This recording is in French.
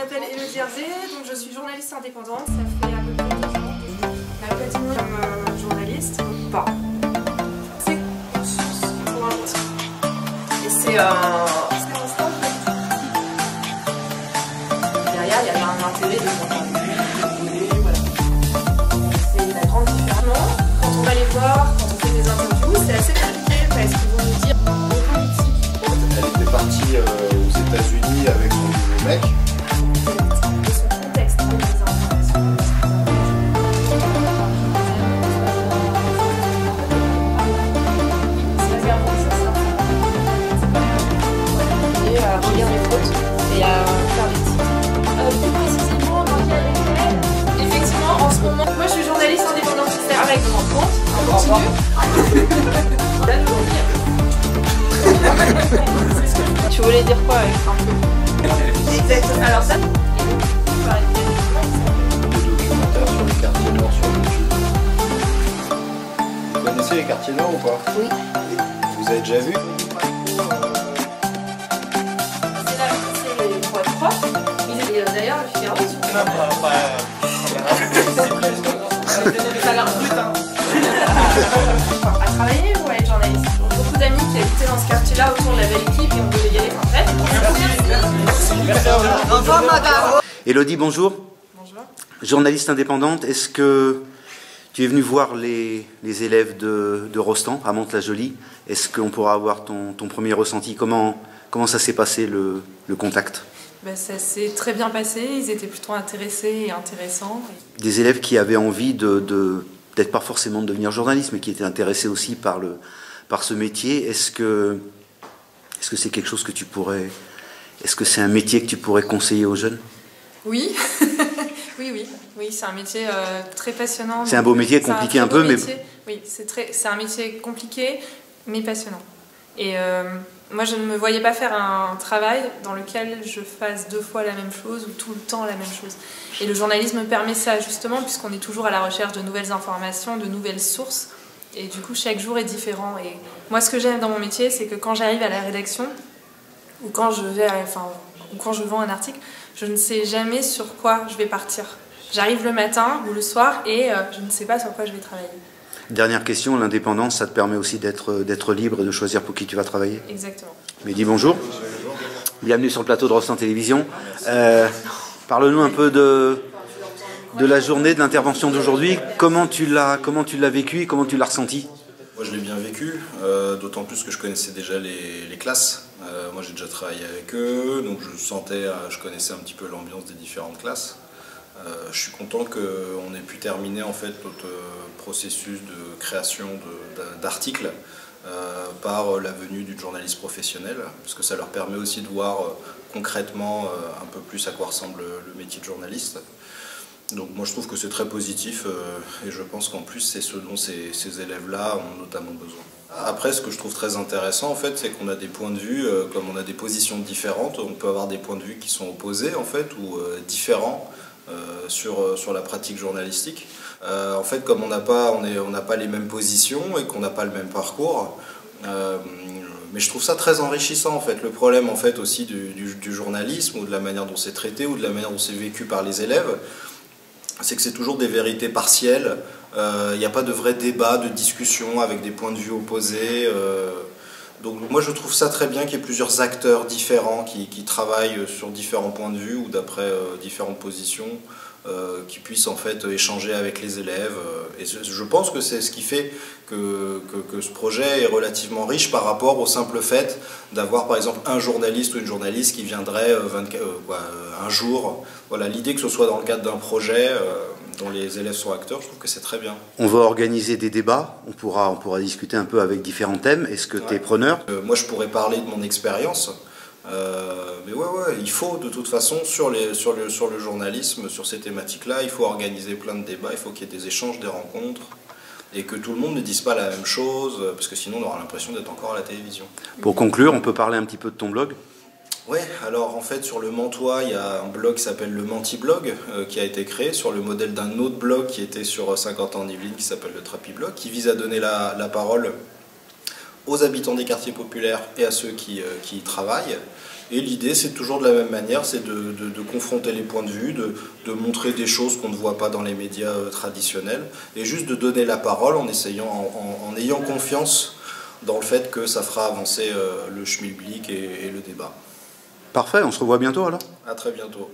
m'appelle Élodie Herzé, donc je suis journaliste indépendante, ça fait à peu près 2 ans. Ma quotidien comme journaliste, pas. C'est pour un motif. Et c'est un stand politique. Derrière, il y a un intérêt de voilà. C'est la grande différence. Quand on va les voir, quand on fait des interviews, c'est assez compliqué parce qu'ils vont nous dire en politique. Elle était partie aux États-Unis avec son nouveau mec. De son contexte, des informations. Et à relire les fautes et à faire des titres. Plus précisément, dans le cas avec elle, effectivement, en ce moment, moi je suis journaliste indépendante, c'est un règlement de compte. On continue. Tu voulais dire quoi avec un peu? Exactement. Alors ça, Documentaire sur les quartiers nord sur YouTube. Vous connaissez les quartiers nord ou pas? Oui. Vous avez déjà vu? c'est là, c'est pour être proche. D'ailleurs, le Figaro, ça a l'air brut, hein. À travailler ou à être journaliste. Beaucoup d'amis qui habitaient dans ce quartier-là autour de la belle équipe et on voulait y aller. En bref. Élodie, bonjour. Bonjour. Journaliste indépendante, est-ce que tu es venue voir les élèves de Rostand, à Mantes-la-Jolie? Est-ce qu'on pourra avoir ton premier ressenti? Comment ça s'est passé le contact? Ben, ça s'est très bien passé, ils étaient plutôt intéressés et intéressants. Des élèves qui avaient envie peut-être pas forcément de devenir journaliste, mais qui étaient intéressés aussi par ce métier. Est-ce que c'est quelque chose que tu pourrais... Est-ce que c'est un métier que tu pourrais conseiller aux jeunes? Oui, oui, c'est un métier très passionnant. C'est un beau métier, compliqué un peu, mais... Oui, c'est un métier compliqué, mais passionnant. Et moi, je ne me voyais pas faire un travail dans lequel je fasse 2 fois la même chose ou tout le temps la même chose. Et le journalisme permet ça, justement, puisqu'on est toujours à la recherche de nouvelles informations, de nouvelles sources. Et du coup, chaque jour est différent. Et moi, ce que j'aime dans mon métier, c'est que quand j'arrive à la rédaction, ou quand je vends un article, je ne sais jamais sur quoi je vais partir. J'arrive le matin ou le soir et je ne sais pas sur quoi je vais travailler. Dernière question, l'indépendance, ça te permet aussi d'être libre et de choisir pour qui tu vas travailler? Exactement. Mehdi, bonjour. Bienvenue sur le plateau de Rostand Télévision. Parle-nous un peu de la journée, de l'intervention d'aujourd'hui. Comment tu l'as vécu et comment tu l'as ressenti? Moi je l'ai bien vécu, d'autant plus que je connaissais déjà les classes. Moi j'ai déjà travaillé avec eux, donc je connaissais un petit peu l'ambiance des différentes classes. Je suis content qu'on ait pu terminer en fait notre processus de création d'articles par la venue d'une journaliste professionnelle, parce que ça leur permet aussi de voir concrètement un peu plus à quoi ressemble le métier de journaliste. Donc moi je trouve que c'est très positif et je pense qu'en plus c'est ce dont ces élèves-là ont notamment besoin. Après, ce que je trouve très intéressant en fait, c'est qu'on a des points de vue, comme on a des positions différentes, on peut avoir des points de vue qui sont opposés en fait ou différents sur la pratique journalistique. En fait, comme on n'a pas les mêmes positions et qu'on n'a pas le même parcours, mais je trouve ça très enrichissant en fait. Le problème en fait aussi du journalisme ou de la manière dont c'est traité ou de la manière dont c'est vécu par les élèves, c'est que c'est toujours des vérités partielles. Il n'y a pas de vrai débat, de discussion avec des points de vue opposés. Donc moi je trouve ça très bien qu'il y ait plusieurs acteurs différents qui travaillent sur différents points de vue ou d'après différentes positions, qui puissent en fait échanger avec les élèves. Et je pense que c'est ce qui fait que ce projet est relativement riche par rapport au simple fait d'avoir par exemple un journaliste ou une journaliste qui viendrait un jour. Voilà, l'idée que ce soit dans le cadre d'un projet dont les élèves sont acteurs, je trouve que c'est très bien. On va organiser des débats, on pourra discuter un peu avec différents thèmes. Est-ce que tu es preneur? Moi je pourrais parler de mon expérience, mais ouais, il faut de toute façon sur le journalisme, sur ces thématiques-là, il faut organiser plein de débats, il faut qu'il y ait des échanges, des rencontres, et que tout le monde ne dise pas la même chose, parce que sinon on aura l'impression d'être encore à la télévision. Pour conclure, on peut parler un petit peu de ton blog? Ouais, alors en fait sur le Mantois, il y a un blog qui s'appelle le Manti-blog qui a été créé sur le modèle d'un autre blog qui était sur 50 ans en Yvelines qui s'appelle le Trapi-blog, qui vise à donner la parole aux habitants des quartiers populaires et à ceux qui y travaillent. Et l'idée, c'est toujours de la même manière, c'est de confronter les points de vue, de montrer des choses qu'on ne voit pas dans les médias traditionnels, et juste de donner la parole en ayant confiance dans le fait que ça fera avancer le schmilblick et le débat. Parfait, on se revoit bientôt alors. À très bientôt.